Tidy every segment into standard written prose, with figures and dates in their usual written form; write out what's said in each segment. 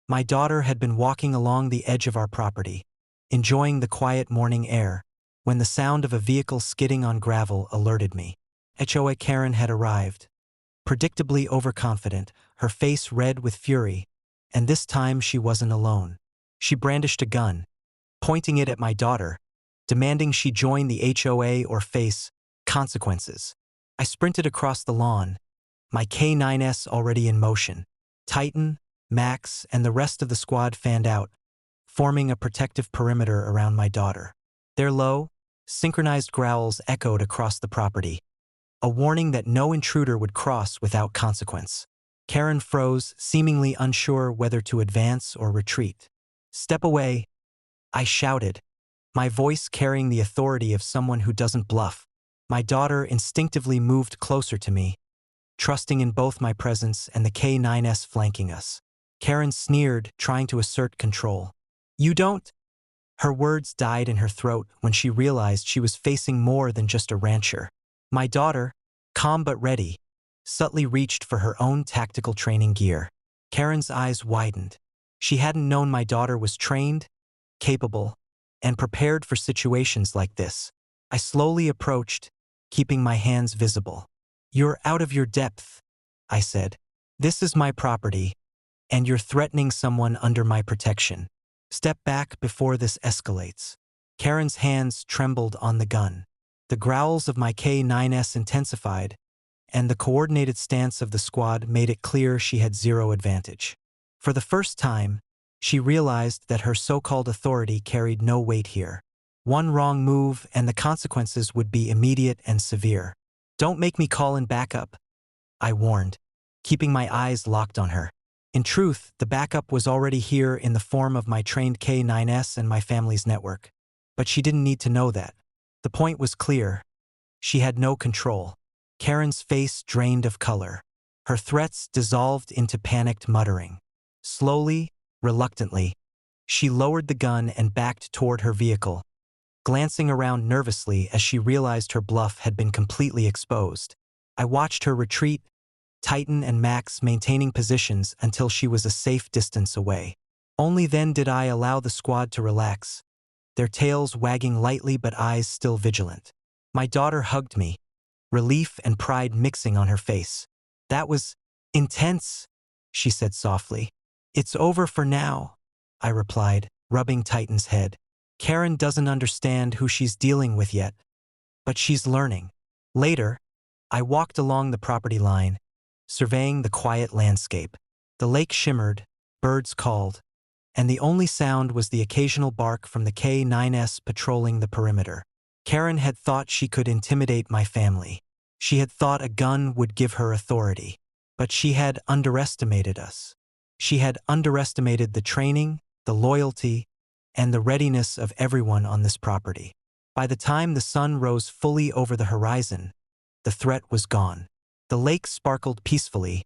My daughter had been walking along the edge of our property, enjoying the quiet morning air, when the sound of a vehicle skidding on gravel alerted me. HOA Karen had arrived, predictably overconfident, her face red with fury, and this time she wasn't alone. She brandished a gun, pointing it at my daughter, demanding she join the HOA or face consequences. I sprinted across the lawn, my K9S already in motion. Titan, Max, and the rest of the squad fanned out, forming a protective perimeter around my daughter. Their low, synchronized growls echoed across the property, a warning that no intruder would cross without consequence. Karen froze, seemingly unsure whether to advance or retreat. "Step away," I shouted, my voice carrying the authority of someone who doesn't bluff. My daughter instinctively moved closer to me, trusting in both my presence and the K9S flanking us. Karen sneered, trying to assert control. "You don't?" Her words died in her throat when she realized she was facing more than just a rancher. My daughter, calm but ready, subtly reached for her own tactical training gear. Karen's eyes widened. She hadn't known my daughter was trained, capable, and prepared for situations like this. I slowly approached, keeping my hands visible. "You're out of your depth," I said. "This is my property, and you're threatening someone under my protection. Step back before this escalates." Karen's hands trembled on the gun. The growls of my K9S intensified, and the coordinated stance of the squad made it clear she had zero advantage. For the first time, she realized that her so-called authority carried no weight here. One wrong move and the consequences would be immediate and severe. "Don't make me call in backup," I warned, keeping my eyes locked on her. In truth, the backup was already here in the form of my trained K9S and my family's network. But she didn't need to know that. The point was clear. She had no control. Karen's face drained of color. Her threats dissolved into panicked muttering. Slowly, reluctantly, she lowered the gun and backed toward her vehicle, glancing around nervously as she realized her bluff had been completely exposed. I watched her retreat, Titan and Max maintaining positions until she was a safe distance away. Only then did I allow the squad to relax, their tails wagging lightly but eyes still vigilant. My daughter hugged me, relief and pride mixing on her face. "That was intense," she said softly. "It's over for now," I replied, rubbing Titan's head. "Karen doesn't understand who she's dealing with yet, but she's learning." Later, I walked along the property line, surveying the quiet landscape. The lake shimmered, birds called, and the only sound was the occasional bark from the K9S patrolling the perimeter. Karen had thought she could intimidate my family. She had thought a gun would give her authority. But she had underestimated us. She had underestimated the training, the loyalty, and the readiness of everyone on this property. By the time the sun rose fully over the horizon, the threat was gone. The lake sparkled peacefully,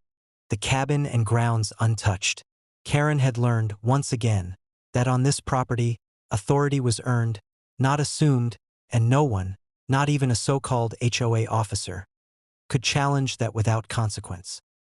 the cabin and grounds untouched. Karen had learned, once again, that on this property, authority was earned, not assumed, and no one, not even a so-called HOA officer, could challenge that without consequence.